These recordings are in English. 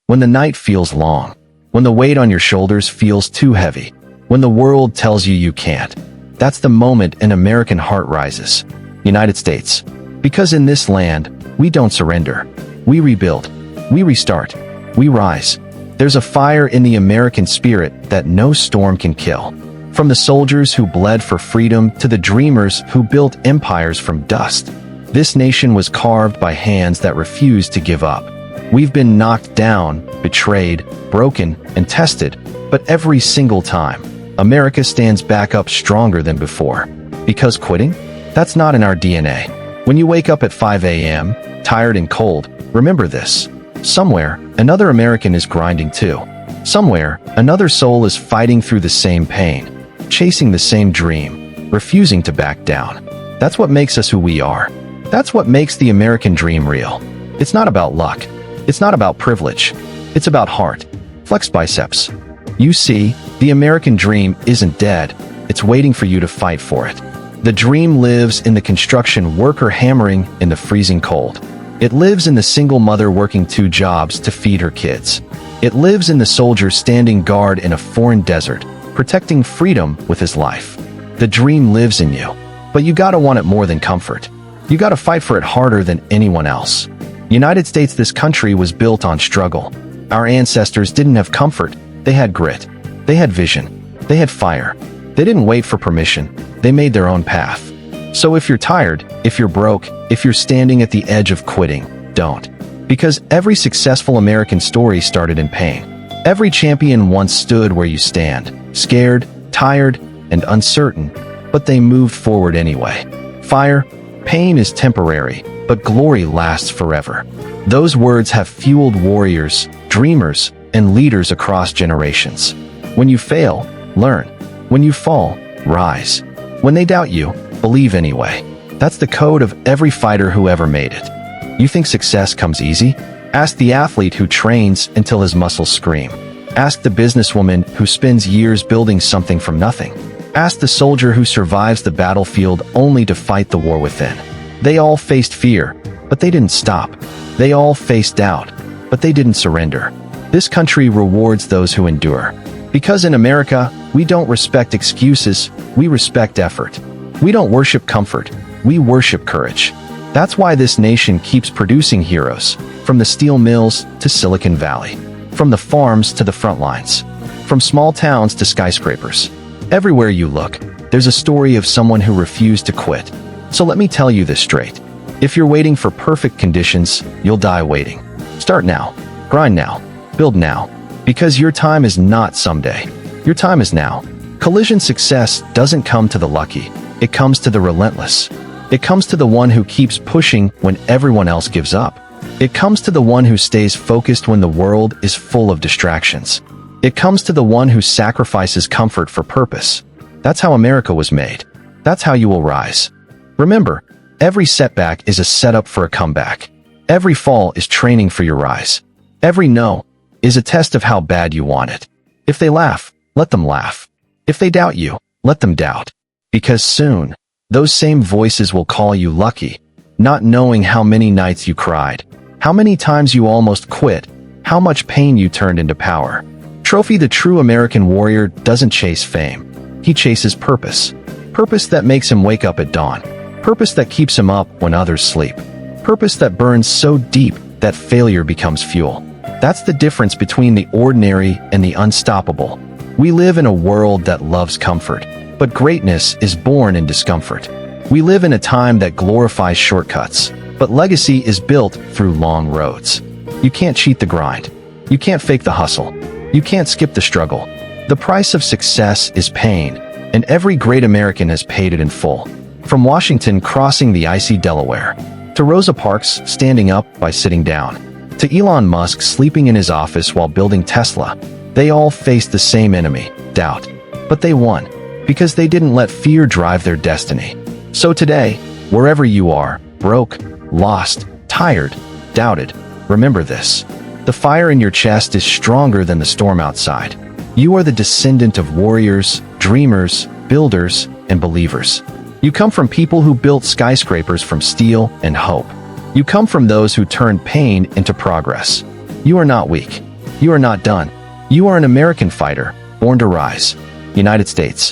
when the night feels long, when the weight on your shoulders feels too heavy, when the world tells you you can't. That's the moment an American heart rises. United States. Because in this land, we don't surrender. We rebuild. We restart. We rise. There's a fire in the American spirit that no storm can kill. From the soldiers who bled for freedom to the dreamers who built empires from dust, this nation was carved by hands that refused to give up. We've been knocked down, betrayed, broken, and tested, but every single time, America stands back up stronger than before. Because quitting? That's not in our DNA. When you wake up at 5 a.m., tired and cold, remember this. Somewhere, another American is grinding too. Somewhere, another soul is fighting through the same pain, chasing the same dream, refusing to back down. That's what makes us who we are. That's what makes the American dream real. It's not about luck. It's not about privilege. It's about heart. Flex biceps. You see, the American dream isn't dead. It's waiting for you to fight for it. The dream lives in the construction worker hammering in the freezing cold. It lives in the single mother working 2 jobs to feed her kids. It lives in the soldier standing guard in a foreign desert, protecting freedom with his life. The dream lives in you, but you gotta want it more than comfort. You gotta fight for it harder than anyone else. United States, this country was built on struggle. Our ancestors didn't have comfort. They had grit. They had vision. They had fire. They didn't wait for permission. They made their own path. So if you're tired, if you're broke, if you're standing at the edge of quitting, don't. Because every successful American story started in pain. Every champion once stood where you stand, scared, tired, and uncertain, but they moved forward anyway. Fire, pain is temporary, but glory lasts forever. Those words have fueled warriors, dreamers, and leaders across generations. When you fail, learn. When you fall, rise. When they doubt you, believe anyway. That's the code of every fighter who ever made it. You think success comes easy? Ask the athlete who trains until his muscles scream. Ask the businesswoman who spends years building something from nothing. Ask the soldier who survives the battlefield only to fight the war within. They all faced fear, but they didn't stop. They all faced doubt, but they didn't surrender. This country rewards those who endure. Because in America, we don't respect excuses, we respect effort. We don't worship comfort, we worship courage. That's why this nation keeps producing heroes, from the steel mills to Silicon Valley, from the farms to the front lines, from small towns to skyscrapers. Everywhere you look, there's a story of someone who refused to quit. So let me tell you this straight. If you're waiting for perfect conditions, you'll die waiting. Start now, grind now, build now. Because your time is not someday. Your time is now. Collision success doesn't come to the lucky. It comes to the relentless. It comes to the one who keeps pushing when everyone else gives up. It comes to the one who stays focused when the world is full of distractions. It comes to the one who sacrifices comfort for purpose. That's how America was made. That's how you will rise. Remember, every setback is a setup for a comeback. Every fall is training for your rise. Every no is a test of how bad you want it. If they laugh, let them laugh. If they doubt you, let them doubt. Because soon, those same voices will call you lucky, not knowing how many nights you cried, how many times you almost quit, how much pain you turned into power. Trophy, the true American warrior, doesn't chase fame. He chases purpose. Purpose that makes him wake up at dawn. Purpose that keeps him up when others sleep. Purpose that burns so deep that failure becomes fuel. That's the difference between the ordinary and the unstoppable. We live in a world that loves comfort, but greatness is born in discomfort. We live in a time that glorifies shortcuts, but legacy is built through long roads. You can't cheat the grind. You can't fake the hustle. You can't skip the struggle. The price of success is pain, and every great American has paid it in full. From Washington crossing the icy Delaware, to Rosa Parks standing up by sitting down, to Elon Musk sleeping in his office while building Tesla, they all faced the same enemy, doubt. But they won, because they didn't let fear drive their destiny. So today, wherever you are, broke, lost, tired, doubted, remember this. The fire in your chest is stronger than the storm outside. You are the descendant of warriors, dreamers, builders, and believers. You come from people who built skyscrapers from steel and hope. You come from those who turned pain into progress. You are not weak. You are not done. You are an American fighter, born to rise. United States.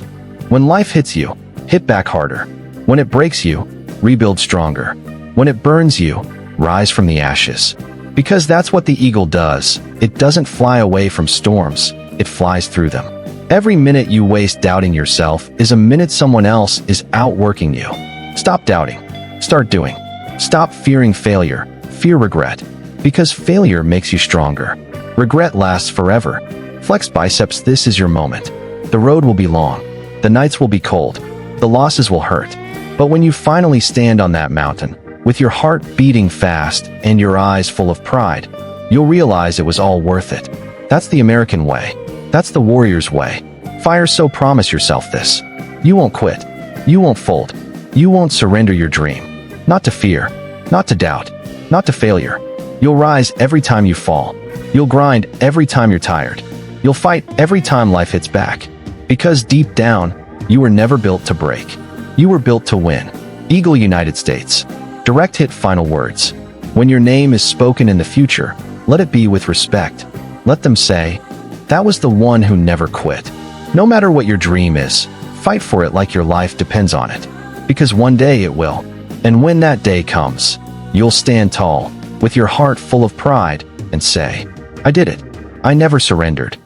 When life hits you, hit back harder. When it breaks you, rebuild stronger. When it burns you, rise from the ashes. Because that's what the eagle does. It doesn't fly away from storms, it flies through them. Every minute you waste doubting yourself is a minute someone else is outworking you. Stop doubting. Start doing. Stop fearing failure. Fear regret. Because failure makes you stronger. Regret lasts forever. Flex biceps, this is your moment. The road will be long. The nights will be cold. The losses will hurt. But when you finally stand on that mountain, with your heart beating fast and your eyes full of pride, you'll realize it was all worth it. That's the American way. That's the warrior's way. Fire, so promise yourself this. You won't quit. You won't fold. You won't surrender your dream. Not to fear. Not to doubt. Not to failure. You'll rise every time you fall. You'll grind every time you're tired. You'll fight every time life hits back. Because deep down, you were never built to break. You were built to win. Eagle, United States. Direct hit, final words. When your name is spoken in the future, let it be with respect. Let them say, that was the one who never quit. No matter what your dream is, fight for it like your life depends on it. Because one day it will. And when that day comes, you'll stand tall, with your heart full of pride, and say, I did it. I never surrendered.